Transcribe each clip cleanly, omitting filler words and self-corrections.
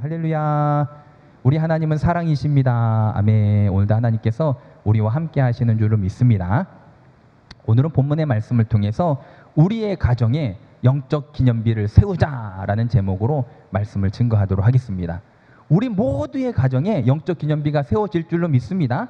할렐루야. 우리 하나님은 사랑이십니다. 아멘. 오늘도 하나님께서 우리와 함께 하시는 줄로 믿습니다. 오늘은 본문의 말씀을 통해서 우리의 가정에 영적 기념비를 세우자라는 제목으로 말씀을 증거하도록 하겠습니다. 우리 모두의 가정에 영적 기념비가 세워질 줄로 믿습니다.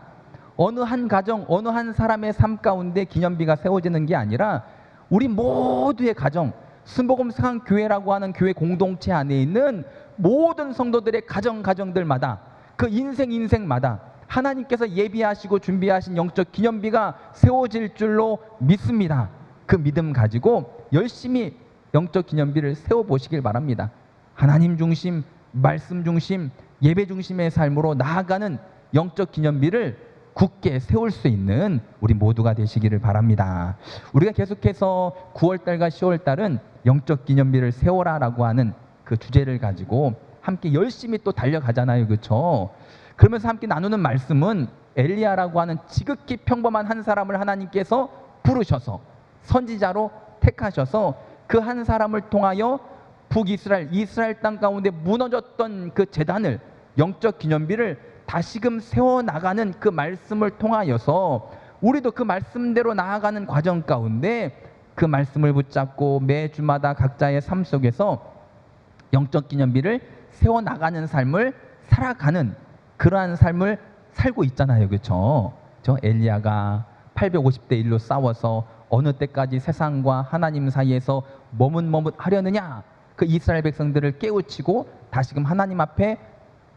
어느 한 가정, 어느 한 사람의 삶 가운데 기념비가 세워지는 게 아니라 우리 모두의 가정, 순복음상교회라고 하는 교회 공동체 안에 있는 모든 성도들의 가정들마다 그 인생마다 하나님께서 예비하시고 준비하신 영적 기념비가 세워질 줄로 믿습니다. 그 믿음 가지고 열심히 영적 기념비를 세워보시길 바랍니다. 하나님 중심, 말씀 중심, 예배 중심의 삶으로 나아가는 영적 기념비를 굳게 세울 수 있는 우리 모두가 되시기를 바랍니다. 우리가 계속해서 9월달과 10월달은 영적 기념비를 세워라라고 하는 그 주제를 가지고 함께 열심히 또 달려가잖아요. 그렇죠? 그러면서 함께 나누는 말씀은 엘리야라고 하는 지극히 평범한 한 사람을 하나님께서 부르셔서 선지자로 택하셔서 그 한 사람을 통하여 북이스라엘, 이스라엘 땅 가운데 무너졌던 그 제단을, 영적 기념비를 다시금 세워나가는 그 말씀을 통하여서 우리도 그 말씀대로 나아가는 과정 가운데 그 말씀을 붙잡고 매주마다 각자의 삶 속에서 영적 기념비를 세워나가는 삶을 살아가는 그러한 삶을 살고 있잖아요. 그렇죠? 저 엘리야가 850대 1로 싸워서 어느 때까지 세상과 하나님 사이에서 머뭇머뭇하려느냐, 그 이스라엘 백성들을 깨우치고 다시금 하나님 앞에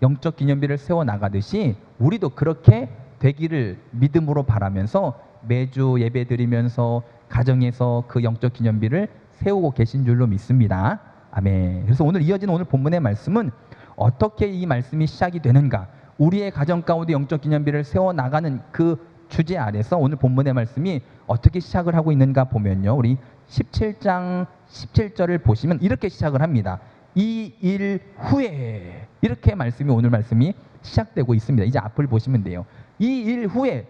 영적 기념비를 세워나가듯이 우리도 그렇게 되기를 믿음으로 바라면서 매주 예배 드리면서 가정에서 그 영적 기념비를 세우고 계신 줄로 믿습니다. 아멘. 그래서 오늘 이어지는 오늘 본문의 말씀은 어떻게 이 말씀이 시작이 되는가, 우리의 가정 가운데 영적 기념비를 세워나가는 그 주제 아래서 오늘 본문의 말씀이 어떻게 시작을 하고 있는가 보면요, 우리 17장 17절을 보시면 이렇게 시작을 합니다. 이 일 후에, 이렇게 말씀이, 오늘 말씀이 시작되고 있습니다. 이제 앞을 보시면 돼요. 이 일 후에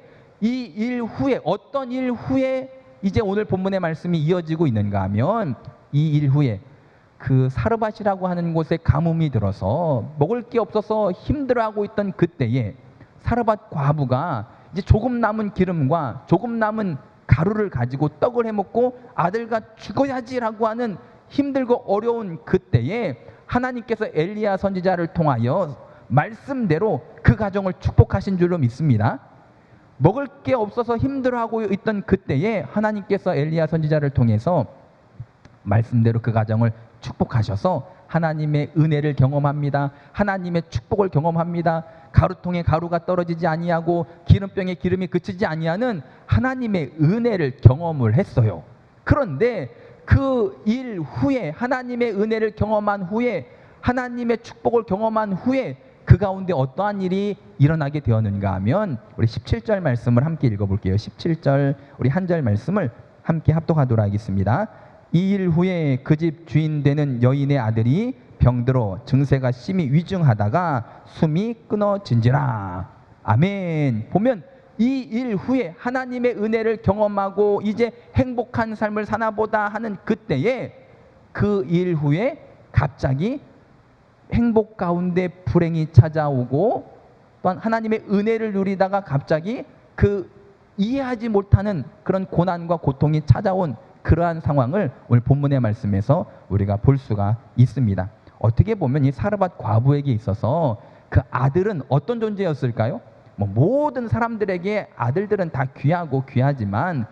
어떤 일 후에 이제 오늘 본문의 말씀이 이어지고 있는가 하면, 이 일 후에 그 사르밧이라고 하는 곳에 가뭄이 들어서 먹을 게 없어서 힘들어하고 있던 그때에 사르밧 과부가 이제 조금 남은 기름과 조금 남은 가루를 가지고 떡을 해먹고 아들과 죽어야지라고 하는 힘들고 어려운 그때에 하나님께서 엘리야 선지자를 통하여 말씀대로 그 가정을 축복하신 줄로 믿습니다. 먹을 게 없어서 힘들어하고 있던 그때에 하나님께서 엘리야 선지자를 통해서 말씀대로 그 가정을 축복하셔서 하나님의 은혜를 경험합니다. 하나님의 축복을 경험합니다. 가루통에 가루가 떨어지지 아니하고 기름병에 기름이 그치지 아니하는 하나님의 은혜를 경험을 했어요. 그런데 그 일 후에, 하나님의 은혜를 경험한 후에, 하나님의 축복을 경험한 후에 그 가운데 어떠한 일이 일어나게 되었는가 하면 우리 17절 말씀을 함께 읽어볼게요. 17절 우리 한 절 말씀을 함께 합독하도록 하겠습니다. 이 일 후에 그 집 주인 되는 여인의 아들이 병들어 증세가 심히 위중하다가 숨이 끊어진지라. 아멘. 보면 이 일 후에 하나님의 은혜를 경험하고 이제 행복한 삶을 사나보다 하는 그때에 그 일 후에 갑자기 행복 가운데 불행이 찾아오고 또한 하나님의 은혜를 누리다가 갑자기 그 이해하지 못하는 그런 고난과 고통이 찾아온 그러한 상황을 오늘 본문의 말씀에서 우리가 볼 수가 있습니다. 어떻게 보면 이 사르밧 과부에게 있어서 그 아들은 어떤 존재였을까요? 모든 사람들에게 아들들은 다 귀하고 귀하지만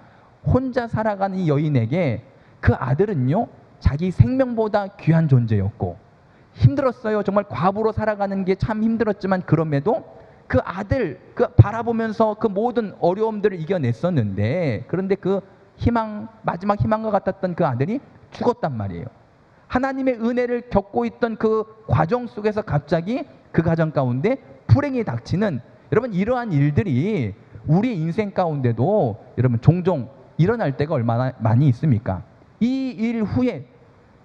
혼자 살아가는 이 여인에게 그 아들은요, 자기 생명보다 귀한 존재였고 힘들었어요. 정말 과부로 살아가는 게 참 힘들었지만 그럼에도 그 아들, 그 바라보면서 그 모든 어려움들을 이겨냈었는데, 그런데 그 희망, 마지막 희망과 같았던 그 아들이 죽었단 말이에요. 하나님의 은혜를 겪고 있던 그 과정 속에서 갑자기 그 가정 가운데 불행이 닥치는, 여러분 이러한 일들이 우리 인생 가운데도 여러분 종종 일어날 때가 얼마나 많이 있습니까? 이 일 후에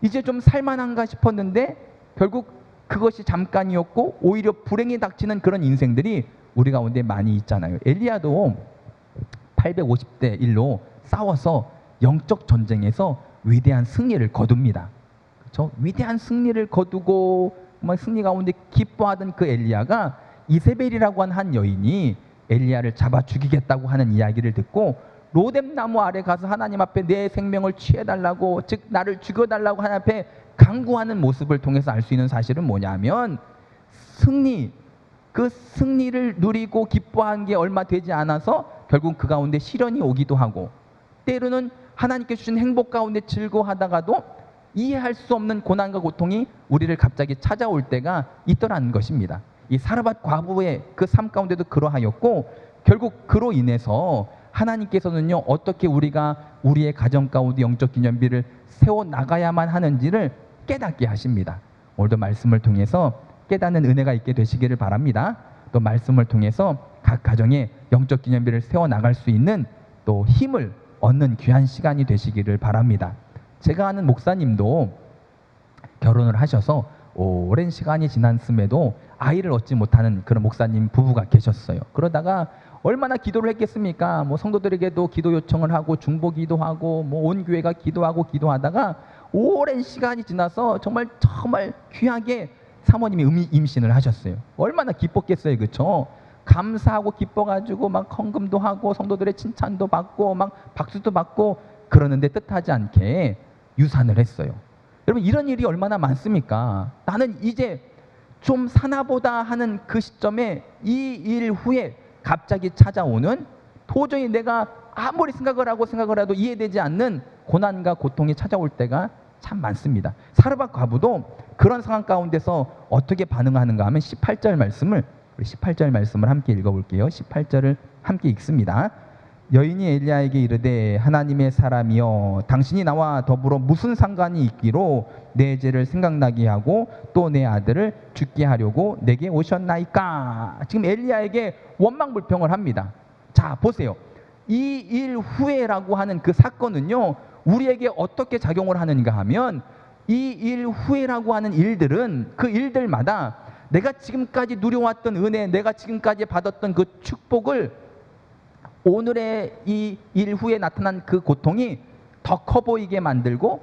이제 좀 살만한가 싶었는데 결국 그것이 잠깐이었고 오히려 불행이 닥치는 그런 인생들이 우리 가운데 많이 있잖아요. 엘리야도 850대 1로 싸워서 영적 전쟁에서 위대한 승리를 거둡니다. 그렇죠? 위대한 승리를 거두고 막 승리 가운데 기뻐하던 그 엘리야가 이세벨이라고 한 여인이 엘리야를 잡아 죽이겠다고 하는 이야기를 듣고 로뎀나무 아래 가서 하나님 앞에 내 생명을 취해달라고, 즉 나를 죽여달라고 하나님 앞에 간구하는 모습을 통해서 알 수 있는 사실은 뭐냐면, 그 승리를 누리고 기뻐한 게 얼마 되지 않아서 결국 그 가운데 시련이 오기도 하고, 때로는 하나님께 주신 행복 가운데 즐거워하다가도 이해할 수 없는 고난과 고통이 우리를 갑자기 찾아올 때가 있더라는 것입니다. 이 사르밧 과부의 그 삶 가운데도 그러하였고, 결국 그로 인해서 하나님께서는요, 어떻게 우리가 우리의 가정 가운데 영적 기념비를 세워 나가야만 하는지를 깨닫게 하십니다. 오늘도 말씀을 통해서 깨닫는 은혜가 있게 되시기를 바랍니다. 또 말씀을 통해서 각 가정에 영적 기념비를 세워 나갈 수 있는 또 힘을 얻는 귀한 시간이 되시기를 바랍니다. 제가 아는 목사님도 결혼을 하셔서 오랜 시간이 지났음에도 아이를 얻지 못하는 그런 목사님 부부가 계셨어요. 그러다가 얼마나 기도를 했겠습니까? 뭐 성도들에게도 기도 요청을 하고 중보 기도하고 뭐 온 교회가 기도하다가 오랜 시간이 지나서 정말 귀하게 사모님이 임신을 하셨어요. 얼마나 기뻤겠어요, 그렇죠? 감사하고 기뻐가지고 막 헌금도 하고 성도들의 칭찬도 받고 막 박수도 받고, 그러는데 뜻하지 않게 유산을 했어요. 여러분, 이런 일이 얼마나 많습니까? 나는 이제 좀 사나보다 하는 그 시점에 이 일 후에 갑자기 찾아오는, 도저히 내가 아무리 생각을 해도 이해되지 않는 고난과 고통이 찾아올 때가 참 많습니다. 사르밧 과부도 그런 상황 가운데서 어떻게 반응하는가 하면 18절 말씀을 함께 읽어볼게요. 18절을 함께 읽습니다. 여인이 엘리야에게 이르되 하나님의 사람이여, 당신이 나와 더불어 무슨 상관이 있기로 내 죄를 생각나게 하고 또 내 아들을 죽게 하려고 내게 오셨나이까. 지금 엘리야에게 원망불평을 합니다. 자, 보세요. 이 일 후에라고 하는 그 사건은요, 우리에게 어떻게 작용을 하는가 하면, 이 일 후에라고 하는 일들은 그 일들마다 내가 지금까지 누려왔던 은혜, 내가 지금까지 받았던 그 축복을 오늘의 이 일 후에 나타난 그 고통이 더 커 보이게 만들고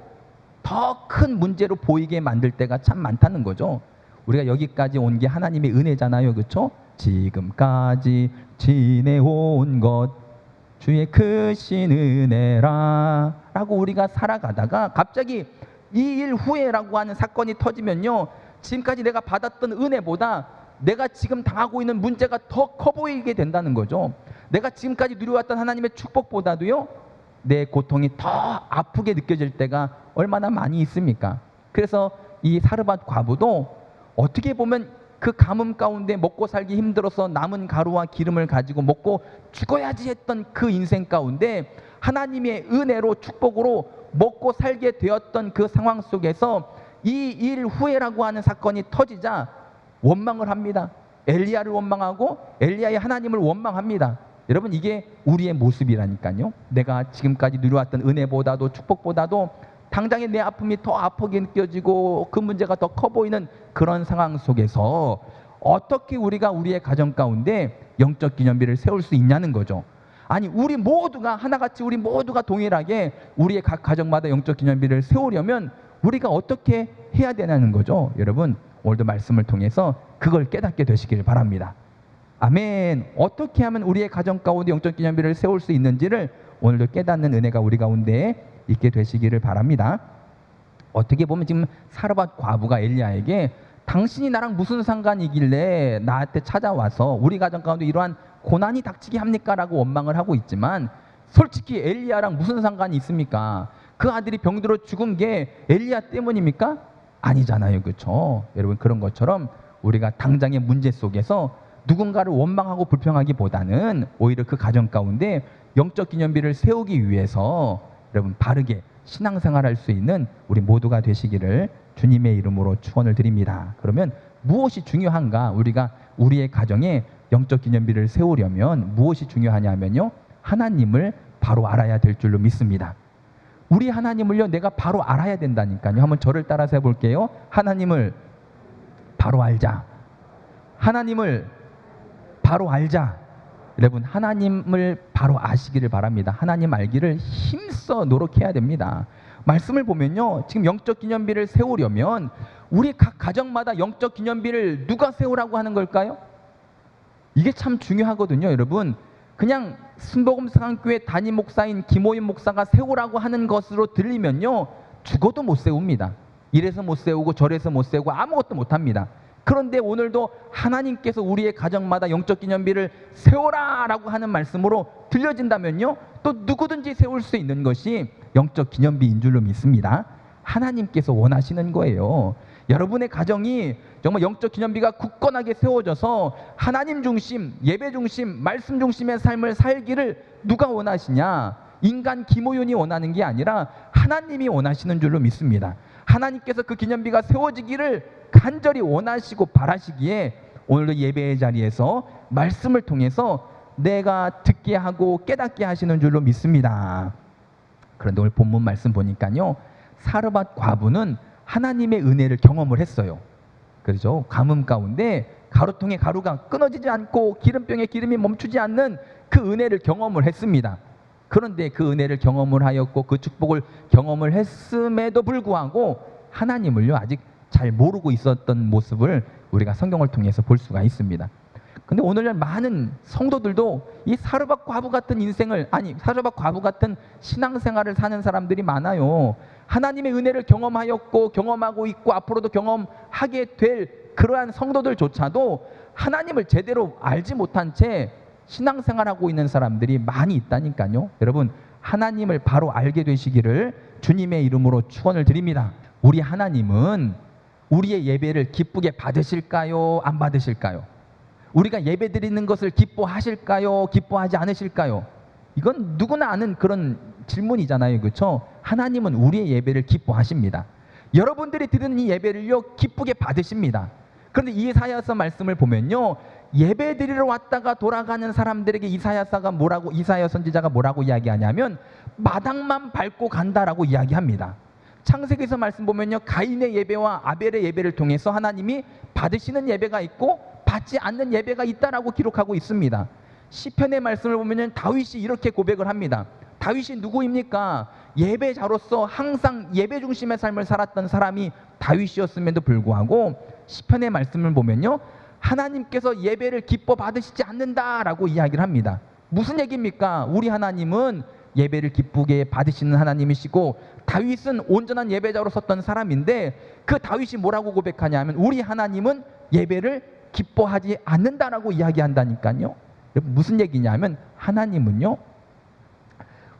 더 큰 문제로 보이게 만들 때가 참 많다는 거죠. 우리가 여기까지 온 게 하나님의 은혜잖아요, 그렇죠? 지금까지 지내온 것 주의 크신 은혜라 라고 우리가 살아가다가 갑자기 이 일 후에라고 하는 사건이 터지면요, 지금까지 내가 받았던 은혜보다 내가 지금 당하고 있는 문제가 더 커 보이게 된다는 거죠. 내가 지금까지 누려왔던 하나님의 축복보다도요, 내 고통이 더 아프게 느껴질 때가 얼마나 많이 있습니까? 그래서 이 사르밧 과부도 어떻게 보면 그 가뭄 가운데 먹고 살기 힘들어서 남은 가루와 기름을 가지고 먹고 죽어야지 했던 그 인생 가운데 하나님의 은혜로 축복으로 먹고 살게 되었던 그 상황 속에서 이 일 후에라고 하는 사건이 터지자 원망을 합니다. 엘리야를 원망하고 엘리야의 하나님을 원망합니다. 여러분, 이게 우리의 모습이라니까요. 내가 지금까지 누려왔던 은혜보다도 축복보다도 당장에 내 아픔이 더 아프게 느껴지고 그 문제가 더 커 보이는 그런 상황 속에서 어떻게 우리가 우리의 가정 가운데 영적 기념비를 세울 수 있냐는 거죠. 아니, 우리 모두가 하나같이, 우리 모두가 동일하게 우리의 각 가정마다 영적 기념비를 세우려면 우리가 어떻게 해야 되냐는 거죠. 여러분, 오늘도 말씀을 통해서 그걸 깨닫게 되시길 바랍니다. 아멘. 어떻게 하면 우리의 가정 가운데 영적 기념비를 세울 수 있는지를 오늘도 깨닫는 은혜가 우리 가운데 있게 되시기를 바랍니다. 어떻게 보면 지금 사르밧 과부가 엘리야에게 당신이 나랑 무슨 상관이길래 나한테 찾아와서 우리 가정 가운데 이러한 고난이 닥치게 합니까? 라고 원망을 하고 있지만, 솔직히 엘리야랑 무슨 상관이 있습니까? 그 아들이 병들어 죽은 게 엘리야 때문입니까? 아니잖아요, 그렇죠? 여러분, 그런 것처럼 우리가 당장의 문제 속에서 누군가를 원망하고 불평하기보다는 오히려 그 가정 가운데 영적 기념비를 세우기 위해서 여러분 바르게 신앙생활할 수 있는 우리 모두가 되시기를 주님의 이름으로 축원을 드립니다. 그러면 무엇이 중요한가? 우리가 우리의 가정에 영적 기념비를 세우려면 무엇이 중요하냐면요, 하나님을 바로 알아야 될 줄로 믿습니다. 우리 하나님을요, 내가 바로 알아야 된다니까요. 한번 저를 따라서 해볼게요. 하나님을 바로 알자. 하나님을 바로 알자. 여러분, 하나님을 바로 아시기를 바랍니다. 하나님 알기를 힘써 노력해야 됩니다. 말씀을 보면요, 지금 영적 기념비를 세우려면 우리 각 가정마다 영적 기념비를 누가 세우라고 하는 걸까요? 이게 참 중요하거든요, 여러분. 그냥 순복음상교회 담임 목사인 김호인 목사가 세우라고 하는 것으로 들리면요, 죽어도 못 세웁니다. 이래서 못 세우고 저래서 못 세우고 아무것도 못 합니다. 그런데 오늘도 하나님께서 우리의 가정마다 영적 기념비를 세워라라고 하는 말씀으로 들려진다면요, 또 누구든지 세울 수 있는 것이 영적 기념비인 줄로 믿습니다. 하나님께서 원하시는 거예요. 여러분의 가정이 정말 영적 기념비가 굳건하게 세워져서 하나님 중심, 예배 중심, 말씀 중심의 삶을 살기를 누가 원하시냐? 인간 김호윤이 원하는 게 아니라 하나님이 원하시는 줄로 믿습니다. 하나님께서 그 기념비가 세워지기를 간절히 원하시고 바라시기에 오늘도 예배의 자리에서 말씀을 통해서 내가 듣게 하고 깨닫게 하시는 줄로 믿습니다. 그런데 오늘 본문 말씀 보니까요, 사르밧 과부는 하나님의 은혜를 경험을 했어요. 그렇죠? 가뭄 가운데 가루통에 가루가 끊어지지 않고 기름병에 기름이 멈추지 않는 그 은혜를 경험을 했습니다. 그런데 그 은혜를 경험을 하였고 그 축복을 경험을 했음에도 불구하고 하나님을요, 아직 잘 모르고 있었던 모습을 우리가 성경을 통해서 볼 수가 있습니다. 근데 오늘날 많은 성도들도 이 사르밧 과부 같은 인생을, 아니 사르밧 과부 같은 신앙생활을 사는 사람들이 많아요. 하나님의 은혜를 경험하였고 경험하고 있고 앞으로도 경험하게 될 그러한 성도들조차도 하나님을 제대로 알지 못한 채 신앙생활하고 있는 사람들이 많이 있다니까요. 여러분, 하나님을 바로 알게 되시기를 주님의 이름으로 축원을 드립니다. 우리 하나님은 우리의 예배를 기쁘게 받으실까요? 안 받으실까요? 우리가 예배 드리는 것을 기뻐하실까요? 기뻐하지 않으실까요? 이건 누구나 아는 그런 질문이잖아요, 그렇죠? 하나님은 우리의 예배를 기뻐하십니다. 여러분들이 드리는 이 예배를요, 기쁘게 받으십니다. 그런데 이사야서 말씀을 보면요, 예배 드리러 왔다가 돌아가는 사람들에게 이사야 선지자가 뭐라고 이야기하냐면 마당만 밟고 간다라고 이야기합니다. 창세기에서 말씀 보면요, 가인의 예배와 아벨의 예배를 통해서 하나님이 받으시는 예배가 있고 받지 않는 예배가 있다라고 기록하고 있습니다. 시편의 말씀을 보면 다윗이 이렇게 고백을 합니다. 다윗이 누구입니까? 예배자로서 항상 예배 중심의 삶을 살았던 사람이 다윗이었음에도 불구하고 시편의 말씀을 보면요, 하나님께서 예배를 기뻐 받으시지 않는다라고 이야기를 합니다. 무슨 얘기입니까? 우리 하나님은 예배를 기쁘게 받으시는 하나님이시고 다윗은 온전한 예배자로 섰던 사람인데 그 다윗이 뭐라고 고백하냐면 우리 하나님은 예배를 기뻐하지 않는다라고 이야기한다니까요. 무슨 얘기냐면 하나님은요,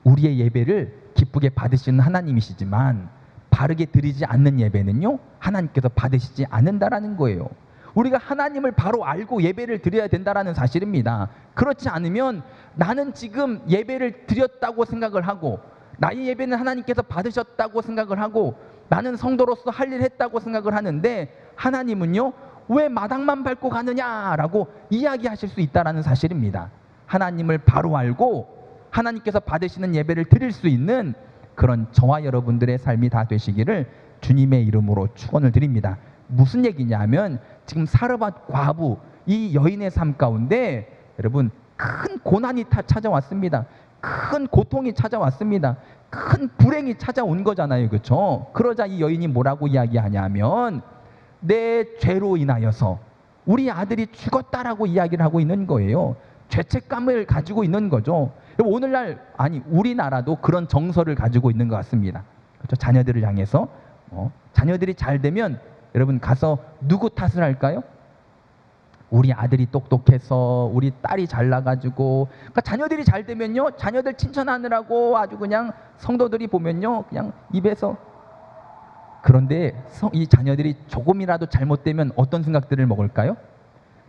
우리의 예배를 기쁘게 받으시는 하나님이시지만 바르게 드리지 않는 예배는요, 하나님께서 받으시지 않는다라는 거예요. 우리가 하나님을 바로 알고 예배를 드려야 된다라는 사실입니다. 그렇지 않으면 나는 지금 예배를 드렸다고 생각을 하고 나의 예배는 하나님께서 받으셨다고 생각을 하고 나는 성도로서 할 일 했다고 생각을 하는데 하나님은요, 왜 마당만 밟고 가느냐라고 이야기하실 수 있다라는 사실입니다. 하나님을 바로 알고 하나님께서 받으시는 예배를 드릴 수 있는 그런 저와 여러분들의 삶이 다 되시기를 주님의 이름으로 축원을 드립니다. 무슨 얘기냐면 지금 사르밧 과부 이 여인의 삶 가운데 여러분 큰 고난이 찾아왔습니다. 큰 고통이 찾아왔습니다. 큰 불행이 찾아온 거잖아요, 그렇죠? 그러자 이 여인이 뭐라고 이야기하냐면 내 죄로 인하여서 우리 아들이 죽었다라고 이야기를 하고 있는 거예요. 죄책감을 가지고 있는 거죠. 오늘날 아니 우리나라도 그런 정서를 가지고 있는 것 같습니다. 그렇죠? 자녀들을 향해서 자녀들이 잘 되면 여러분 가서 누구 탓을 할까요? 우리 아들이 똑똑해서 우리 딸이 잘나가지고 그러니까 자녀들이 잘 되면요, 자녀들 칭찬하느라고 아주 그냥 성도들이 보면요 그냥 입에서. 그런데 이 자녀들이 조금이라도 잘못되면 어떤 생각들을 먹을까요?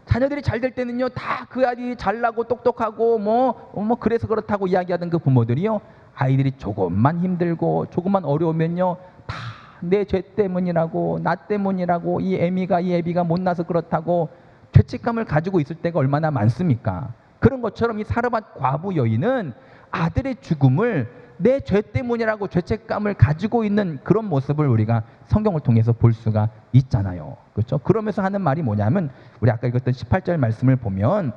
자녀들이 잘 될 때는요 다 그 아들이 잘나고 똑똑하고 뭐 그래서 그렇다고 이야기하던 그 부모들이요, 아이들이 조금만 힘들고 조금만 어려우면요 다 내 죄 때문이라고 나 때문이라고 이 애비가 못나서 그렇다고 죄책감을 가지고 있을 때가 얼마나 많습니까? 그런 것처럼 이 사르밧 과부 여인은 아들의 죽음을 내 죄 때문이라고 죄책감을 가지고 있는 그런 모습을 우리가 성경을 통해서 볼 수가 있잖아요, 그렇죠? 그러면서 하는 말이 뭐냐면 우리 아까 읽었던 18절 말씀을 보면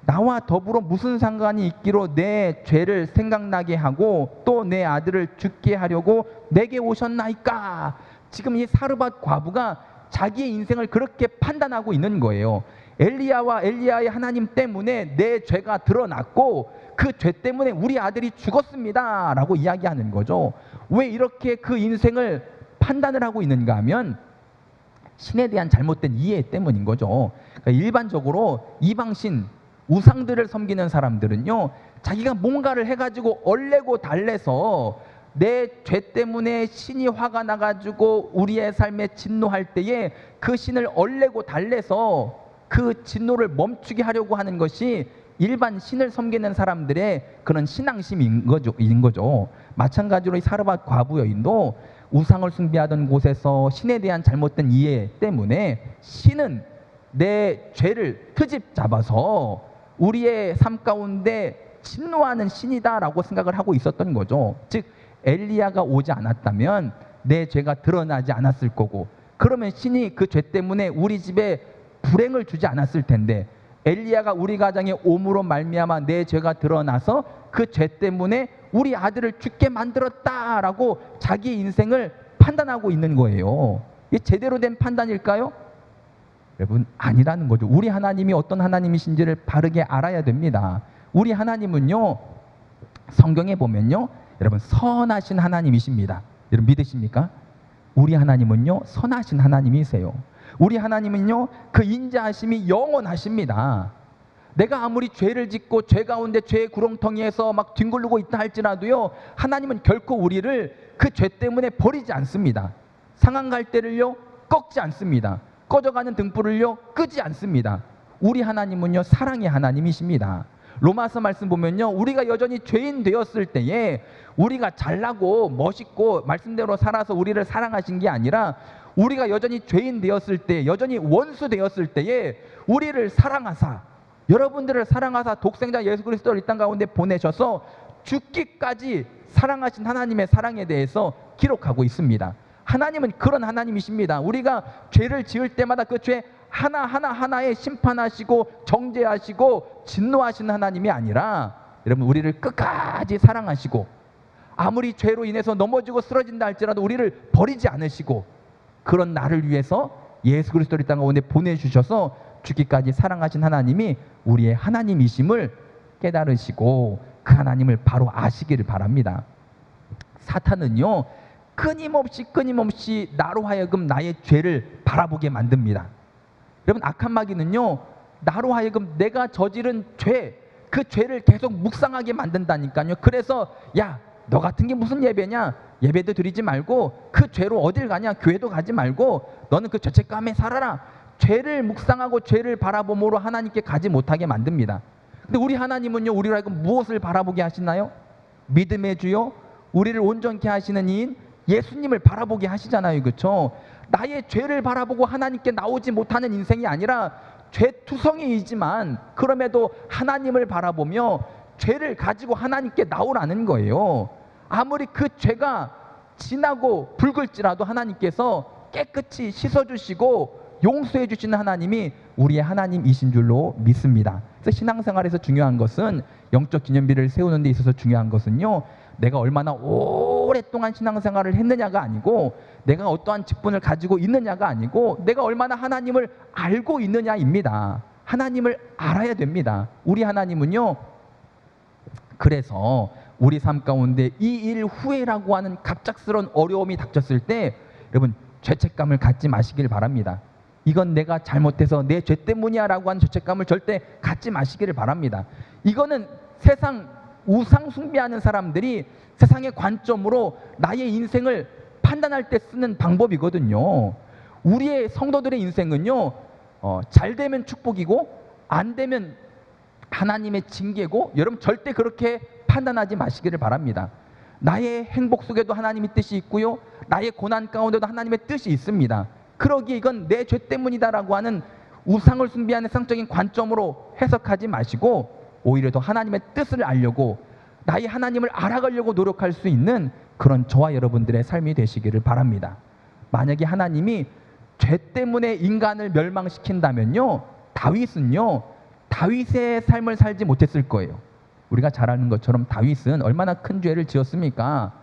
나와 더불어 무슨 상관이 있기로 내 죄를 생각나게 하고 또 내 아들을 죽게 하려고 내게 오셨나이까? 지금 이 사르밧 과부가 자기의 인생을 그렇게 판단하고 있는 거예요. 엘리야와 엘리야의 하나님 때문에 내 죄가 드러났고 그 죄 때문에 우리 아들이 죽었습니다 라고 이야기하는 거죠. 왜 이렇게 그 인생을 판단을 하고 있는가 하면 신에 대한 잘못된 이해 때문인 거죠. 그러니까 일반적으로 이방신, 우상들을 섬기는 사람들은요, 자기가 뭔가를 해가지고 얼레고 달래서 내 죄 때문에 신이 화가 나가지고 우리의 삶에 진노할 때에 그 신을 얼레고 달래서 그 진노를 멈추게 하려고 하는 것이 일반 신을 섬기는 사람들의 그런 신앙심인 거죠. 마찬가지로 이 사르밧 과부 여인도 우상을 숭배하던 곳에서 신에 대한 잘못된 이해 때문에 신은 내 죄를 트집 잡아서 우리의 삶 가운데 진노하는 신이다라고 생각을 하고 있었던 거죠. 즉 엘리야가 오지 않았다면 내 죄가 드러나지 않았을 거고, 그러면 신이 그 죄 때문에 우리 집에 불행을 주지 않았을 텐데, 엘리야가 우리 가정에 옴으로 말미암아 내 죄가 드러나서 그 죄 때문에 우리 아들을 죽게 만들었다라고 자기 인생을 판단하고 있는 거예요. 이게 제대로 된 판단일까요? 여러분, 아니라는 거죠. 우리 하나님이 어떤 하나님이신지를 바르게 알아야 됩니다. 우리 하나님은요, 성경에 보면요, 여러분, 선하신 하나님이십니다. 여러분 믿으십니까? 우리 하나님은요, 선하신 하나님이세요. 우리 하나님은요, 그 인자하심이 영원하십니다. 내가 아무리 죄를 짓고 죄 가운데 죄의 구렁텅이에서 막 뒹굴르고 있다 할지라도요, 하나님은 결코 우리를 그 죄 때문에 버리지 않습니다. 상한 갈대를요 꺾지 않습니다. 꺼져가는 등불을요 끄지 않습니다. 우리 하나님은요 사랑의 하나님이십니다. 로마서 말씀 보면요, 우리가 여전히 죄인 되었을 때에 우리가 잘나고 멋있고 말씀대로 살아서 우리를 사랑하신 게 아니라, 우리가 여전히 죄인 되었을 때, 여전히 원수 되었을 때에 우리를 사랑하사, 여러분들을 사랑하사 독생자 예수 그리스도를 이 땅 가운데 보내셔서 죽기까지 사랑하신 하나님의 사랑에 대해서 기록하고 있습니다. 하나님은 그런 하나님이십니다. 우리가 죄를 지을 때마다 그 죄 하나하나에 심판하시고 정죄하시고 진노하시는 하나님이 아니라, 여러분, 우리를 끝까지 사랑하시고 아무리 죄로 인해서 넘어지고 쓰러진다 할지라도 우리를 버리지 않으시고, 그런 나를 위해서 예수 그리스도를 이 땅 가운데 보내주셔서 죽기까지 사랑하신 하나님이 우리의 하나님이심을 깨달으시고 그 하나님을 바로 아시기를 바랍니다. 사탄은요, 끊임없이 나로 하여금 나의 죄를 바라보게 만듭니다. 여러분, 악한 마귀는요, 나로 하여금 내가 저지른 죄, 그 죄를 계속 묵상하게 만든다니까요. 그래서 야, 너 같은 게 무슨 예배냐? 예배도 드리지 말고 그 죄로 어딜 가냐? 교회도 가지 말고 너는 그 죄책감에 살아라. 죄를 묵상하고 죄를 바라봄으로 하나님께 가지 못하게 만듭니다. 근데 우리 하나님은요, 우리로 하여금 무엇을 바라보게 하시나요? 믿음의 주요 우리를 온전케 하시는 이인 예수님을 바라보게 하시잖아요. 그렇죠? 나의 죄를 바라보고 하나님께 나오지 못하는 인생이 아니라 죄투성이이지만 그럼에도 하나님을 바라보며 죄를 가지고 하나님께 나오라는 거예요. 아무리 그 죄가 진하고 붉을지라도 하나님께서 깨끗이 씻어주시고 용서해 주시는 하나님이 우리의 하나님이신 줄로 믿습니다. 그래서 신앙생활에서 중요한 것은, 영적 기념비를 세우는 데 있어서 중요한 것은요, 내가 얼마나 오랫동안 신앙생활을 했느냐가 아니고, 내가 어떠한 직분을 가지고 있느냐가 아니고, 내가 얼마나 하나님을 알고 있느냐입니다. 하나님을 알아야 됩니다. 우리 하나님은요, 그래서 우리 삶 가운데 이 일 후회라고 하는 갑작스러운 어려움이 닥쳤을 때, 여러분, 죄책감을 갖지 마시길 바랍니다. 이건 내가 잘못해서 내 죄 때문이야 라고 하는 죄책감을 절대 갖지 마시기를 바랍니다. 이거는 세상 우상 숭배하는 사람들이 세상의 관점으로 나의 인생을 판단할 때 쓰는 방법이거든요. 우리의 성도들의 인생은요, 잘 되면 축복이고 안 되면 하나님의 징계고, 여러분 절대 그렇게 판단하지 마시기를 바랍니다. 나의 행복 속에도 하나님의 뜻이 있고요, 나의 고난 가운데도 하나님의 뜻이 있습니다. 그러기에 이건 내 죄 때문이다라고 하는 우상을 숭배하는 세상적인 관점으로 해석하지 마시고, 오히려 더 하나님의 뜻을 알려고, 나의 하나님을 알아가려고 노력할 수 있는 그런 저와 여러분들의 삶이 되시기를 바랍니다. 만약에 하나님이 죄 때문에 인간을 멸망시킨다면요, 다윗은요, 다윗의 삶을 살지 못했을 거예요. 우리가 잘 아는 것처럼 다윗은 얼마나 큰 죄를 지었습니까?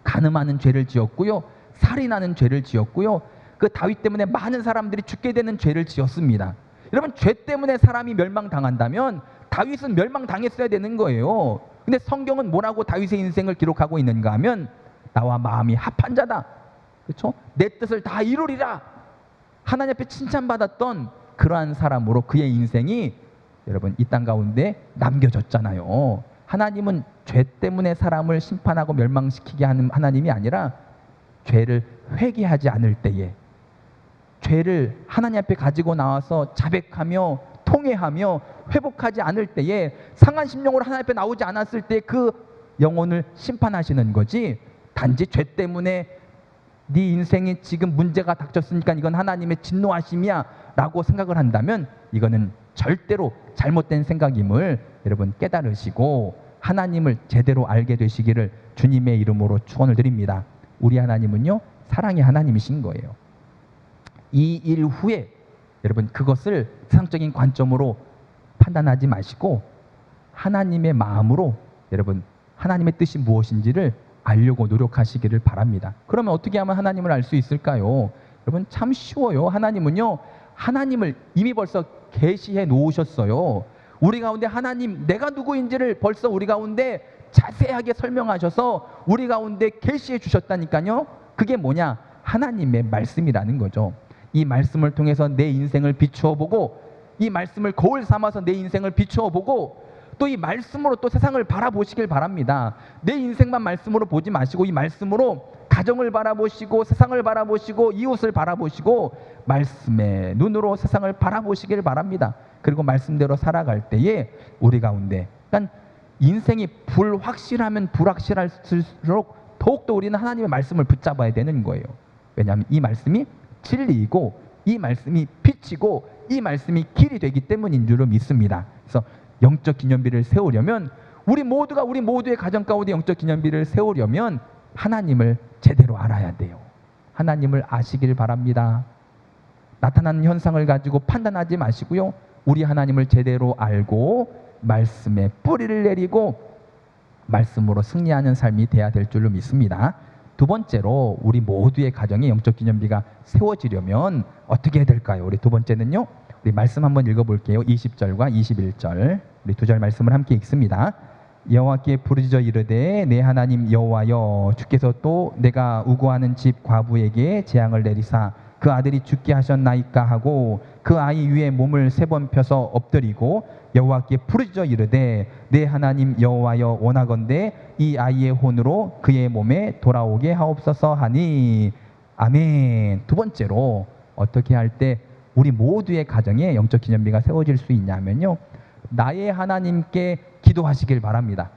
간음하는 죄를 지었고요, 살인하는 죄를 지었고요, 그 다윗 때문에 많은 사람들이 죽게 되는 죄를 지었습니다. 여러분, 죄 때문에 사람이 멸망당한다면 다윗은 멸망당했어야 되는 거예요. 근데 성경은 뭐라고 다윗의 인생을 기록하고 있는가 하면, 나와 마음이 합한 자다, 그렇죠? 내 뜻을 다 이루리라, 하나님 앞에 칭찬받았던 그러한 사람으로 그의 인생이 여러분 이 땅 가운데 남겨졌잖아요. 하나님은 죄 때문에 사람을 심판하고 멸망시키게 하는 하나님이 아니라, 죄를 회개하지 않을 때에, 죄를 하나님 앞에 가지고 나와서 자백하며 통회하며 회복하지 않을 때에, 상한 심령으로 하나님 앞에 나오지 않았을 때 그 영혼을 심판하시는 거지, 단지 죄 때문에 네 인생에 지금 문제가 닥쳤으니까 이건 하나님의 진노하심이야 라고 생각을 한다면, 이거는 절대로 잘못된 생각임을 여러분 깨달으시고 하나님을 제대로 알게 되시기를 주님의 이름으로 축원을 드립니다. 우리 하나님은요, 사랑의 하나님이신 거예요. 이 일 후에 여러분 그것을 세상적인 관점으로 판단하지 마시고 하나님의 마음으로 여러분 하나님의 뜻이 무엇인지를 알려고 노력하시기를 바랍니다. 그러면 어떻게 하면 하나님을 알 수 있을까요? 여러분 참 쉬워요. 하나님은요, 하나님을 이미 벌써 계시해 놓으셨어요. 우리 가운데 하나님, 내가 누구인지를 벌써 우리 가운데 자세하게 설명하셔서 우리 가운데 계시해 주셨다니까요. 그게 뭐냐? 하나님의 말씀이라는 거죠. 이 말씀을 통해서 내 인생을 비추어 보고, 이 말씀을 거울 삼아서 내 인생을 비추어 보고, 또 이 말씀으로 또 세상을 바라보시길 바랍니다. 내 인생만 말씀으로 보지 마시고 이 말씀으로 가정을 바라보시고 세상을 바라보시고 이웃을 바라보시고 말씀의 눈으로 세상을 바라보시길 바랍니다. 그리고 말씀대로 살아갈 때에 우리 가운데, 그러니까 인생이 불확실하면 불확실할수록 더욱더 우리는 하나님의 말씀을 붙잡아야 되는 거예요. 왜냐하면 이 말씀이 진리이고 이 말씀이 빛이고 이 말씀이 길이 되기 때문인 줄로 믿습니다. 그래서 영적 기념비를 세우려면, 우리 모두가 우리 모두의 가정 가운데 영적 기념비를 세우려면 하나님을 제대로 알아야 돼요. 하나님을 아시길 바랍니다. 나타나는 현상을 가지고 판단하지 마시고요, 우리 하나님을 제대로 알고 말씀에 뿌리를 내리고 말씀으로 승리하는 삶이 돼야 될 줄로 믿습니다. 두 번째로, 우리 모두의 가정에 영적 기념비가 세워지려면 어떻게 해야 될까요? 우리 두 번째는요, 우리 말씀 한번 읽어볼게요. 20절과 21절 우리 두 절 말씀을 함께 읽습니다. 여호와께 부르짖어 이르되 내 하나님 여호와여, 주께서 또 내가 우고하는 집 과부에게 재앙을 내리사 그 아들이 죽게 하셨나이까 하고 그 아이 위에 몸을 3번 펴서 엎드리고 여호와께 부르짖어 이르되 내 하나님 여호와여, 원하건대 이 아이의 혼으로 그의 몸에 돌아오게 하옵소서 하니. 아멘. 두 번째로, 어떻게 할 때 우리 모두의 가정에 영적 기념비가 세워질 수 있냐면요, 나의 하나님께 기도하시길 바랍니다.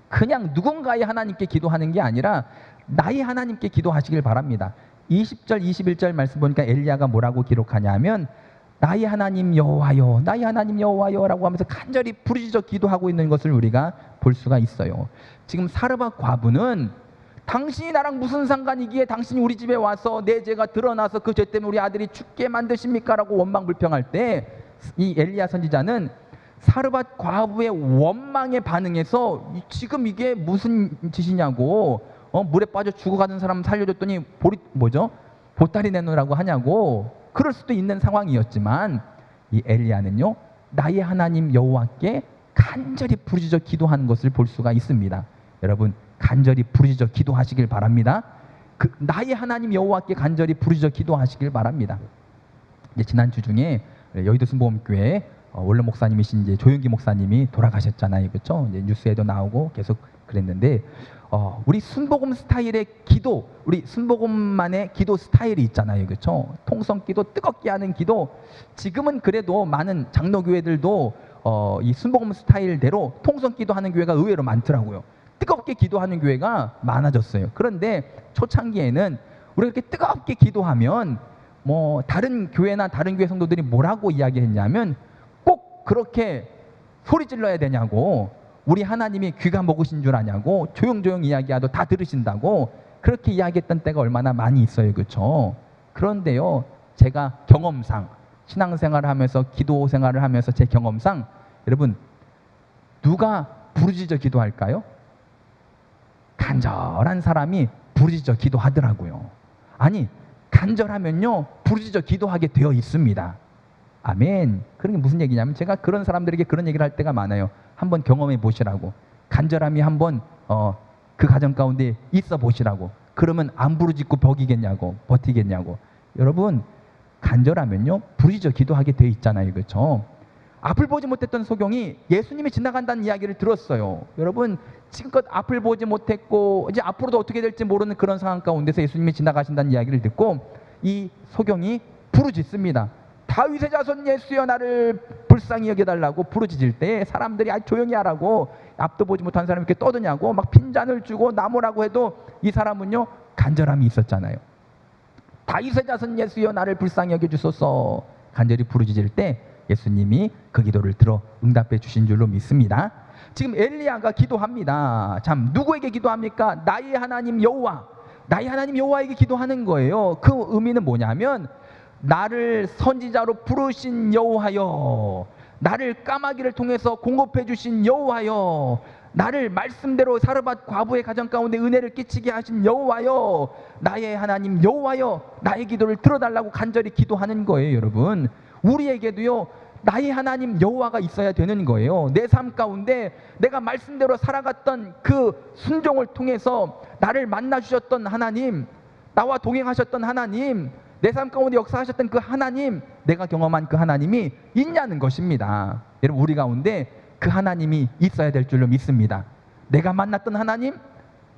그냥 누군가의 하나님께 기도하는 게 아니라 나의 하나님께 기도하시길 바랍니다. 20절 21절 말씀 보니까 엘리야가 뭐라고 기록하냐면, 나의 하나님 여호와여, 나의 하나님 여호와여 라고 하면서 간절히 부르짖어 기도하고 있는 것을 우리가 볼 수가 있어요. 지금 사르밧 과부는 당신이 나랑 무슨 상관이기에 당신이 우리 집에 와서 내 죄가 드러나서 그 죄 때문에 우리 아들이 죽게 만드십니까? 라고 원망불평할 때, 이 엘리야 선지자는 사르밧 과부의 원망에 반응해서 지금 이게 무슨 짓이냐고, 물에 빠져 죽어가는 사람 살려줬더니 보따리 내놓으라고 하냐고, 그럴 수도 있는 상황이었지만, 이 엘리야는요, 나의 하나님 여호와께 간절히 부르짖어 기도하는 것을 볼 수가 있습니다. 여러분 간절히 부르짖어 기도하시길 바랍니다. 나의 하나님 여호와께 간절히 부르짖어 기도하시길 바랍니다. 이제 지난주 중에 여의도 순복음교회 원로 목사님이신 이제 조윤기 목사님이 돌아가셨잖아요, 그렇죠? 이제 뉴스에도 나오고 계속 그랬는데, 우리 순복음 스타일의 기도, 우리 순복음만의 기도 스타일이 있잖아요, 그렇죠? 통성기도, 뜨겁게 하는 기도. 지금은 그래도 많은 장로교회들도 이 순복음 스타일대로 통성기도 하는 교회가 의외로 많더라고요. 뜨겁게 기도하는 교회가 많아졌어요. 그런데 초창기에는 우리가 이렇게 뜨겁게 기도하면 다른 교회나 다른 교회 성도들이 뭐라고 이야기했냐면, 꼭 그렇게 소리 질러야 되냐고, 우리 하나님이 귀가 먹으신 줄 아냐고, 조용조용 이야기해도 다 들으신다고 그렇게 이야기했던 때가 얼마나 많이 있어요, 그렇죠? 그런데요, 제가 경험상 신앙생활을 하면서 기도 생활을 하면서 제 경험상 여러분 누가 부르짖어 기도할까요? 간절한 사람이 부르짖어 기도하더라고요. 아니 간절하면요 부르짖어 기도하게 되어 있습니다. 아멘. 그런 게 무슨 얘기냐면 제가 그런 사람들에게 그런 얘기를 할 때가 많아요. 한번 경험해 보시라고. 간절함이 한번 그 가정 가운데 있어 보시라고. 그러면 안 부르짖고 버티겠냐고. 여러분 간절하면요 부르짖어 기도하게 돼 있잖아요. 그렇죠? 앞을 보지 못했던 소경이 예수님이 지나간다는 이야기를 들었어요. 여러분 지금껏 앞을 보지 못했고 이제 앞으로도 어떻게 될지 모르는 그런 상황 가운데서 예수님이 지나가신다는 이야기를 듣고 이 소경이 부르짖습니다. 다윗의 자손 예수여 나를 불쌍히 여겨달라고 부르짖을 때 사람들이 조용히 하라고, 앞도 보지 못한 사람이 이렇게 떠드냐고 막 빈잔을 주고 나무라고 해도 이 사람은요 간절함이 있었잖아요. 다윗의 자손 예수여 나를 불쌍히 여겨주소서 간절히 부르짖을 때 예수님이 그 기도를 들어 응답해 주신 줄로 믿습니다. 지금 엘리야가 기도합니다. 참 누구에게 기도합니까? 나의 하나님 여호와, 나의 하나님 여호와에게 기도하는 거예요. 그 의미는 뭐냐면 나를 선지자로 부르신 여호와여, 나를 까마귀를 통해서 공급해 주신 여호와여, 나를 말씀대로 사르밧 과부의 가정 가운데 은혜를 끼치게 하신 여호와여, 나의 하나님 여호와여, 나의 기도를 들어달라고 간절히 기도하는 거예요. 여러분 우리에게도요 나의 하나님 여호와가 있어야 되는 거예요. 내 삶 가운데 내가 말씀대로 살아갔던 그 순종을 통해서 나를 만나 주셨던 하나님, 나와 동행하셨던 하나님, 내 삶 가운데 역사하셨던 그 하나님, 내가 경험한 그 하나님이 있냐는 것입니다. 여러분 우리 가운데 그 하나님이 있어야 될 줄로 믿습니다. 내가 만났던 하나님,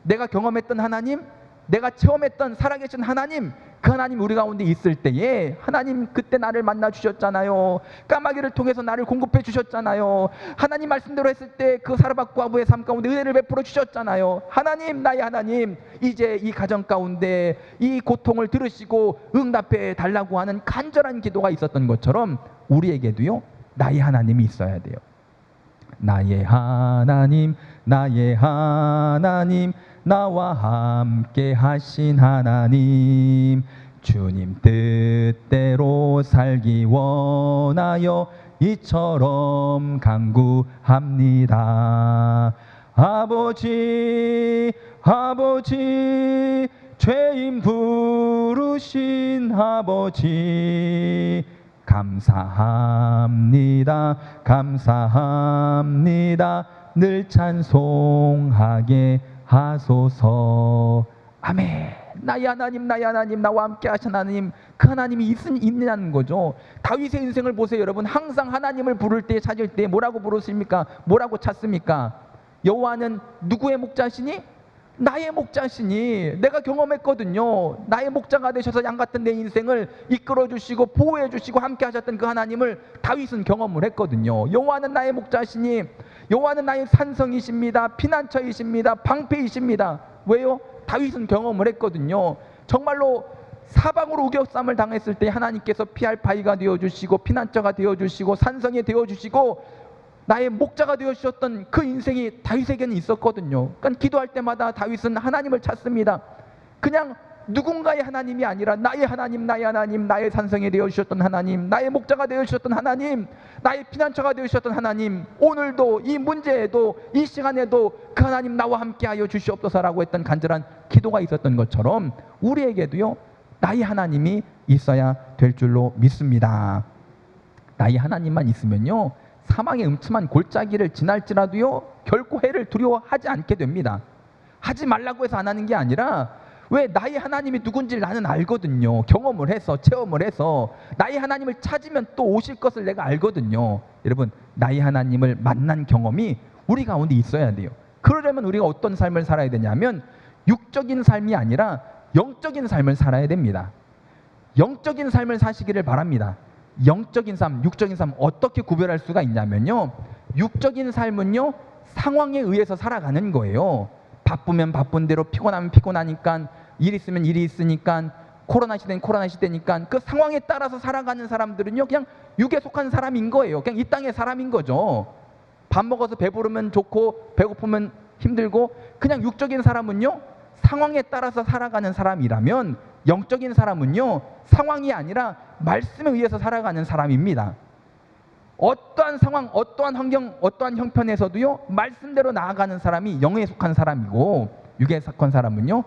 내가 경험했던 하나님, 내가 체험했던 살아계신 하나님, 그 하나님 우리 가운데 있을 때에 하나님 그때 나를 만나 주셨잖아요. 까마귀를 통해서 나를 공급해 주셨잖아요. 하나님 말씀대로 했을 때 그 사르밧 과부의 삶 가운데 은혜를 베풀어 주셨잖아요. 하나님, 나의 하나님, 이제 이 가정 가운데 이 고통을 들으시고 응답해 달라고 하는 간절한 기도가 있었던 것처럼 우리에게도요 나의 하나님이 있어야 돼요. 나의 하나님, 나의 하나님, 나와 함께 하신 하나님, 주님 뜻대로 살기 원하여 이처럼 간구합니다. 아버지, 아버지, 죄인 부르신 아버지, 감사합니다, 감사합니다, 늘 찬송하게 하소서. 아멘. 나의 하나님, 나의 하나님, 나와 함께 하신 하나님, 그 하나님이 있느냐는 거죠. 다윗의 인생을 보세요. 여러분 항상 하나님을 부를 때, 찾을 때 뭐라고 부르십니까? 뭐라고 찾습니까? 여호와는 누구의 목자시니? 나의 목자시니. 내가 경험했거든요. 나의 목자가 되셔서 양같은 내 인생을 이끌어 주시고 보호해 주시고 함께 하셨던 그 하나님을 다윗은 경험을 했거든요. 여호와는 나의 목자시니, 여호와는 나의 산성이십니다, 피난처이십니다, 방패이십니다. 왜요? 다윗은 경험을 했거든요. 정말로 사방으로 우겨쌈을 당했을 때 하나님께서 피할 바위가 되어주시고 피난처가 되어주시고 산성이 되어주시고 나의 목자가 되어주셨던 그 인생이 다윗에게는 있었거든요. 그러니까 기도할 때마다 다윗은 하나님을 찾습니다. 그냥 누군가의 하나님이 아니라 나의 하나님, 나의 하나님, 나의 산성이 되어주셨던 하나님, 나의 목자가 되어주셨던 하나님, 나의 피난처가 되어주셨던 하나님, 오늘도 이 문제에도 이 시간에도 그 하나님 나와 함께하여 주시옵소서라고 했던 간절한 기도가 있었던 것처럼 우리에게도요 나의 하나님이 있어야 될 줄로 믿습니다. 나의 하나님만 있으면요 사망의 음침한 골짜기를 지날지라도요 결코 해를 두려워하지 않게 됩니다. 하지 말라고 해서 안 하는 게 아니라, 왜? 나의 하나님이 누군지 나는 알거든요. 경험을 해서, 체험을 해서 나의 하나님을 찾으면 또 오실 것을 내가 알거든요. 여러분 나의 하나님을 만난 경험이 우리 가운데 있어야 돼요. 그러려면 우리가 어떤 삶을 살아야 되냐면 육적인 삶이 아니라 영적인 삶을 살아야 됩니다. 영적인 삶을 사시기를 바랍니다. 영적인 삶, 육적인 삶 어떻게 구별할 수가 있냐면요, 육적인 삶은요 상황에 의해서 살아가는 거예요. 바쁘면 바쁜 대로, 피곤하면 피곤하니까, 일 있으면 일이 있으니까, 코로나 시대는 코로나 시대니까 그 상황에 따라서 살아가는 사람들은요 그냥 육에 속한 사람인 거예요. 그냥 이 땅의 사람인 거죠. 밥 먹어서 배부르면 좋고 배고프면 힘들고, 그냥 육적인 사람은요 상황에 따라서 살아가는 사람이라면 영적인 사람은요, 상황이 아니라 말씀에 의해서 살아가는 사람입니다. 어떠한 상황, 어떠한 환경, 어떠한 형편에서도요, 말씀대로 나아가는 사람이 영에 속한 사람이고, 육에 속한 사람은요,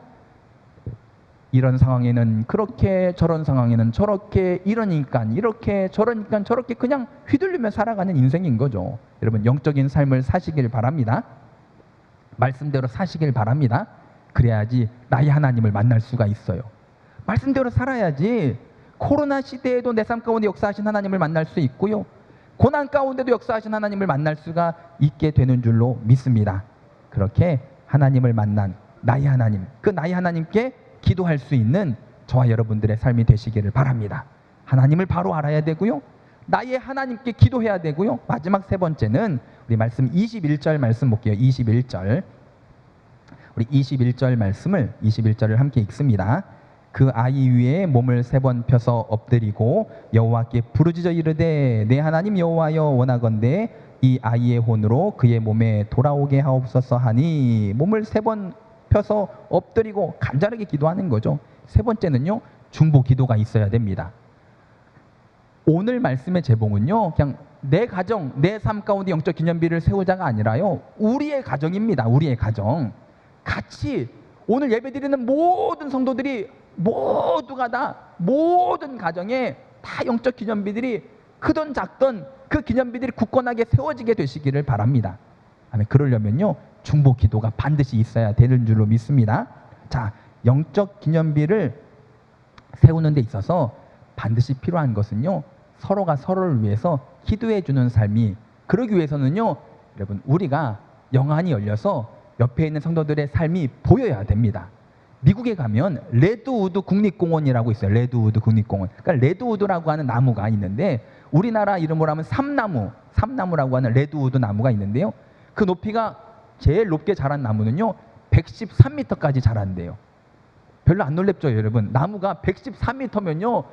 이런 상황에는 그렇게, 저런 상황에는 저렇게, 이러니까 이렇게, 저러니까 저렇게 그냥 휘둘리며 살아가는 인생인 거죠. 여러분, 영적인 삶을 사시길 바랍니다. 말씀대로 사시길 바랍니다. 그래야지 나의 하나님을 만날 수가 있어요. 말씀대로 살아야지 코로나 시대에도 내 삶 가운데 역사하신 하나님을 만날 수 있고요, 고난 가운데도 역사하신 하나님을 만날 수가 있게 되는 줄로 믿습니다. 그렇게 하나님을 만난 나의 하나님, 그 나의 하나님께 기도할 수 있는 저와 여러분들의 삶이 되시기를 바랍니다. 하나님을 바로 알아야 되고요, 나의 하나님께 기도해야 되고요, 마지막 세 번째는 우리 말씀 21절 말씀 볼게요. 21절, 우리 21절 말씀을, 21절을 함께 읽습니다. 그 아이 위에 몸을 3번 펴서 엎드리고 여호와께 부르짖어 이르되 내 하나님 여호와여 원하건대 이 아이의 혼으로 그의 몸에 돌아오게 하옵소서 하니, 몸을 3번 펴서 엎드리고 간절하게 기도하는 거죠. 세 번째는요, 중보 기도가 있어야 됩니다. 오늘 말씀의 제목은요, 그냥 내 가정, 내 삶 가운데 영적 기념비를 세우자가 아니라요, 우리의 가정입니다. 우리의 가정. 같이 오늘 예배드리는 모든 성도들이 모두가 다, 모든 가정에 다 영적 기념비들이 크든 작든 그 기념비들이 굳건하게 세워지게 되시기를 바랍니다. 아멘. 그러려면요, 중보 기도가 반드시 있어야 되는 줄로 믿습니다. 자, 영적 기념비를 세우는 데 있어서 반드시 필요한 것은요, 서로가 서로를 위해서 기도해 주는 삶이, 그러기 위해서는요, 여러분, 우리가 영안이 열려서 옆에 있는 성도들의 삶이 보여야 됩니다. 미국에 가면 레드우드 국립공원이라고 있어요. 레드우드 국립공원. 그러니까 레드우드라고 하는 나무가 있는데, 우리나라 이름으로 하면 삼나무라고 하는 레드우드 나무가 있는데요, 그 높이가 제일 높게 자란 나무는요 113m까지 자란대요. 별로 안 놀랍죠, 여러분? 나무가 113m면요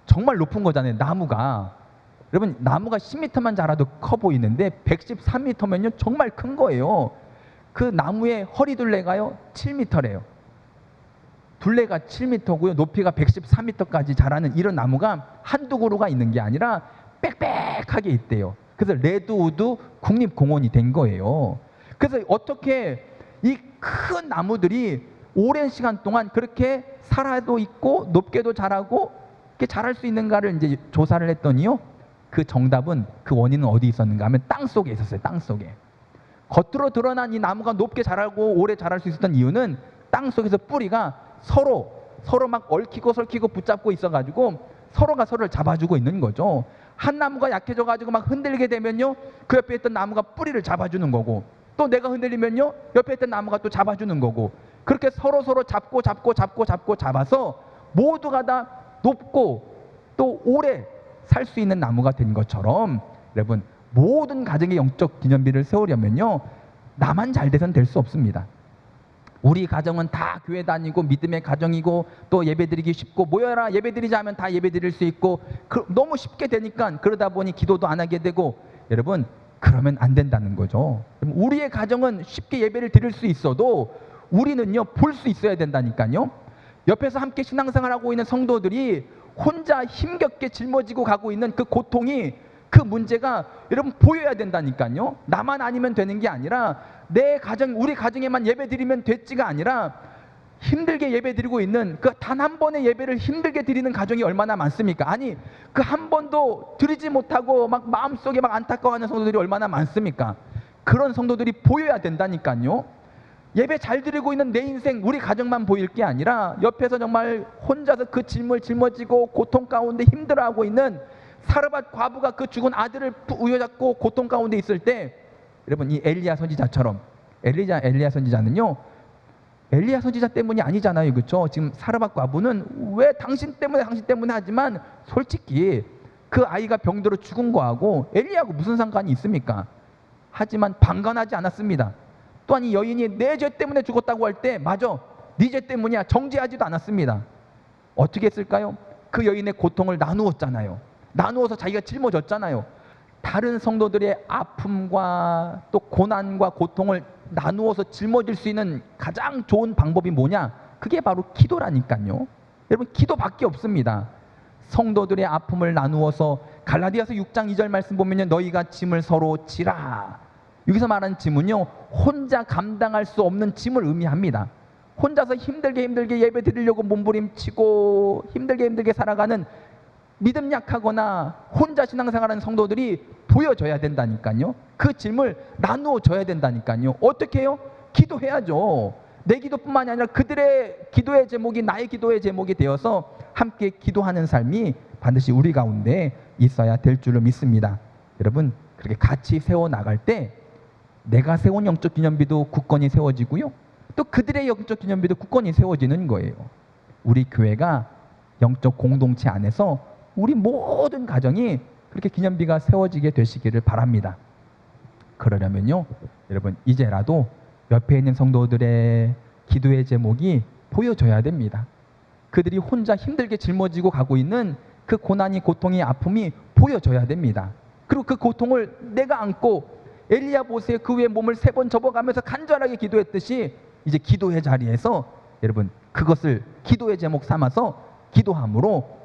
정말 높은 거잖아요. 나무가, 여러분, 나무가 10m만 자라도 커 보이는데 113m면요 정말 큰 거예요. 그 나무의 허리둘레가요 7m래요. 둘레가 7m고요, 높이가 113m까지 자라는 이런 나무가 한두 그루가 있는 게 아니라 빽빽하게 있대요. 그래서 레드우드 국립공원이 된 거예요. 그래서 어떻게 이 큰 나무들이 오랜 시간 동안 그렇게 살아도 있고 높게도 자라고 이렇게 자랄 수 있는가를 이제 조사를 했더니요, 그 정답은, 그 원인은 어디 있었는가 하면 땅 속에 있었어요. 땅 속에. 겉으로 드러난 이 나무가 높게 자라고 오래 자랄 수 있었던 이유는 땅 속에서 뿌리가 서로 막 얽히고 설키고 붙잡고 있어가지고 서로가 서로를 잡아주고 있는 거죠. 한 나무가 약해져가지고 막 흔들게 되면요, 그 옆에 있던 나무가 뿌리를 잡아주는 거고, 또 내가 흔들리면요 옆에 있던 나무가 또 잡아주는 거고, 그렇게 서로 잡아서 모두가 다 높고 또 오래 살 수 있는 나무가 된 것처럼, 여러분, 모든 가정의 영적 기념비를 세우려면요, 나만 잘 돼선 될 수 없습니다. 우리 가정은 다 교회 다니고 믿음의 가정이고 또 예배드리기 쉽고, 모여라 예배드리자 하면 다 예배드릴 수 있고, 너무 쉽게 되니까 그러다 보니 기도도 안 하게 되고, 여러분, 그러면 안 된다는 거죠. 우리의 가정은 쉽게 예배를 드릴 수 있어도 우리는요 볼 수 있어야 된다니까요. 옆에서 함께 신앙생활하고 있는 성도들이 혼자 힘겹게 짊어지고 가고 있는 그 고통이, 그 문제가 여러분 보여야 된다니까요. 나만 아니면 되는 게 아니라 내 가정, 우리 가정에만 예배 드리면 됐지가 아니라 힘들게 예배 드리고 있는 그 단 한 번의 예배를 힘들게 드리는 가정이 얼마나 많습니까? 아니, 그 한 번도 드리지 못하고 막 마음속에 막 안타까워하는 성도들이 얼마나 많습니까? 그런 성도들이 보여야 된다니까요. 예배 잘 드리고 있는 내 인생, 우리 가정만 보일 게 아니라 옆에서 정말 혼자서 그 짐을 짊어지고 고통 가운데 힘들어하고 있는 사르밧 과부가 그 죽은 아들을 우여잡고 고통 가운데 있을 때, 여러분, 이 엘리야 선지자처럼, 엘리야 선지자는요, 엘리야 선지자 때문이 아니잖아요, 그렇죠? 지금 사르밧 과부는 왜 당신 때문에 하지만 솔직히 그 아이가 병들어 죽은 거하고 엘리야하고 무슨 상관이 있습니까? 하지만 방관하지 않았습니다. 또한 이 여인이 내 죄 때문에 죽었다고 할 때, 맞아, 네 죄 때문이야, 정죄하지도 않았습니다. 어떻게 했을까요? 그 여인의 고통을 나누었잖아요. 나누어서 자기가 짊어졌잖아요. 다른 성도들의 아픔과 또 고난과 고통을 나누어서 짊어질 수 있는 가장 좋은 방법이 뭐냐? 그게 바로 기도라니까요. 여러분 기도밖에 없습니다. 성도들의 아픔을 나누어서 갈라디아서 6장 2절 말씀 보면요, 너희가 짐을 서로 지라. 여기서 말하는 짐은요, 혼자 감당할 수 없는 짐을 의미합니다. 혼자서 힘들게 예배 드리려고 몸부림치고 힘들게 살아가는 믿음 약하거나 혼자 신앙생활하는 성도들이 보여줘야 된다니까요. 그 짐을 나누어 줘야 된다니까요. 어떻게 해요? 기도해야죠. 내 기도뿐만이 아니라 그들의 기도의 제목이 나의 기도의 제목이 되어서 함께 기도하는 삶이 반드시 우리 가운데 있어야 될 줄로 믿습니다. 여러분, 그렇게 같이 세워나갈 때 내가 세운 영적 기념비도 굳건히 세워지고요, 또 그들의 영적 기념비도 굳건히 세워지는 거예요. 우리 교회가 영적 공동체 안에서 우리 모든 가정이 그렇게 기념비가 세워지게 되시기를 바랍니다. 그러려면요, 여러분 이제라도 옆에 있는 성도들의 기도의 제목이 보여져야 됩니다. 그들이 혼자 힘들게 짊어지고 가고 있는 그 고난이, 고통이, 아픔이 보여져야 됩니다. 그리고 그 고통을 내가 안고 엘리야 보세요. 그 위에 몸을 3번 접어가면서 간절하게 기도했듯이 이제 기도의 자리에서 여러분 그것을 기도의 제목 삼아서 기도함으로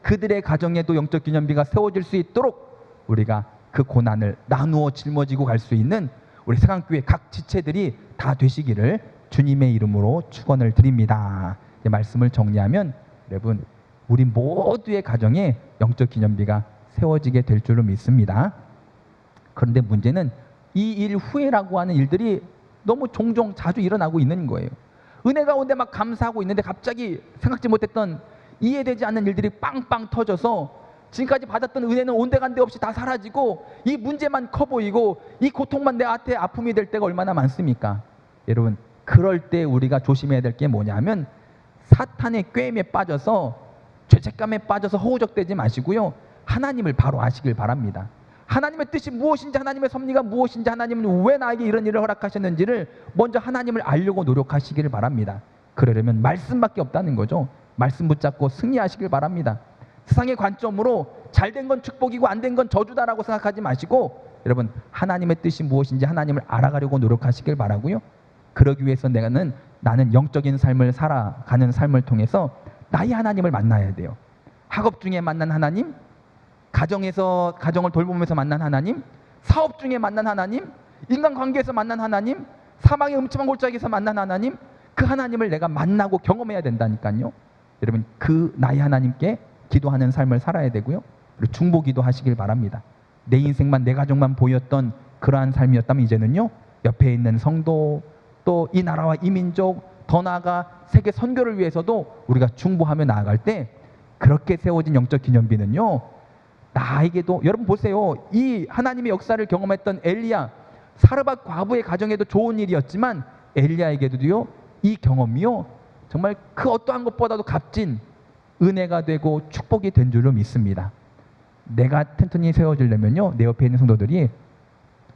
그들의 가정에도 영적 기념비가 세워질 수 있도록 우리가 그 고난을 나누어 짊어지고 갈 수 있는 우리 세강교회 각 지체들이 다 되시기를 주님의 이름으로 축원을 드립니다. 말씀을 정리하면 여러분 우리 모두의 가정에 영적 기념비가 세워지게 될 줄로 믿습니다. 그런데 문제는 이 일 후회라고 하는 일들이 너무 종종 자주 일어나고 있는 거예요. 은혜 가운데 막 감사하고 있는데 갑자기 생각지 못했던 이해되지 않는 일들이 빵빵 터져서 지금까지 받았던 은혜는 온데간데 없이 다 사라지고 이 문제만 커 보이고 이 고통만 내 앞에 아픔이 될 때가 얼마나 많습니까? 여러분 그럴 때 우리가 조심해야 될 게 뭐냐면 사탄의 꾀임에 빠져서 죄책감에 빠져서 허우적대지 마시고요, 하나님을 바로 아시길 바랍니다. 하나님의 뜻이 무엇인지, 하나님의 섭리가 무엇인지, 하나님은 왜 나에게 이런 일을 허락하셨는지를 먼저 하나님을 알려고 노력하시기를 바랍니다. 그러려면 말씀밖에 없다는 거죠. 말씀 붙잡고 승리하시길 바랍니다. 세상의 관점으로 잘된 건 축복이고 안 된 건 저주다라고 생각하지 마시고 여러분 하나님의 뜻이 무엇인지 하나님을 알아가려고 노력하시길 바라고요. 그러기 위해서 나는 영적인 삶을 살아가는 삶을 통해서 나의 하나님을 만나야 돼요. 학업 중에 만난 하나님, 가정에서 가정을 돌보면서 만난 하나님, 사업 중에 만난 하나님, 인간관계에서 만난 하나님, 사망의 음침한 골짜기에서 만난 하나님, 그 하나님을 내가 만나고 경험해야 된다니까요. 여러분 그 나의 하나님께 기도하는 삶을 살아야 되고요, 그리고 중보기도 하시길 바랍니다. 내 인생만 내 가족만 보였던 그러한 삶이었다면 이제는요, 옆에 있는 성도, 또 이 나라와 이 민족, 더 나아가 세계 선교를 위해서도 우리가 중보하며 나아갈 때 그렇게 세워진 영적 기념비는요, 나에게도 여러분 보세요. 이 하나님의 역사를 경험했던 엘리야, 사르밧 과부의 가정에도 좋은 일이었지만 엘리야에게도요, 이 경험이요 정말 그 어떠한 것보다도 값진 은혜가 되고 축복이 된 줄로 믿습니다. 내가 튼튼히 세워지려면요, 내 옆에 있는 성도들이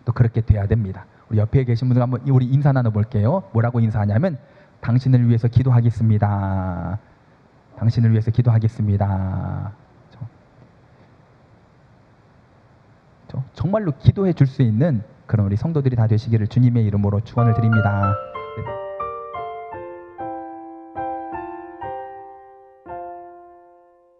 또 그렇게 돼야 됩니다. 우리 옆에 계신 분들 한번 우리 인사 나눠볼게요. 뭐라고 인사하냐면 당신을 위해서 기도하겠습니다. 당신을 위해서 기도하겠습니다. 정말로 기도해 줄 수 있는 그런 우리 성도들이 다 되시기를 주님의 이름으로 축원을 드립니다.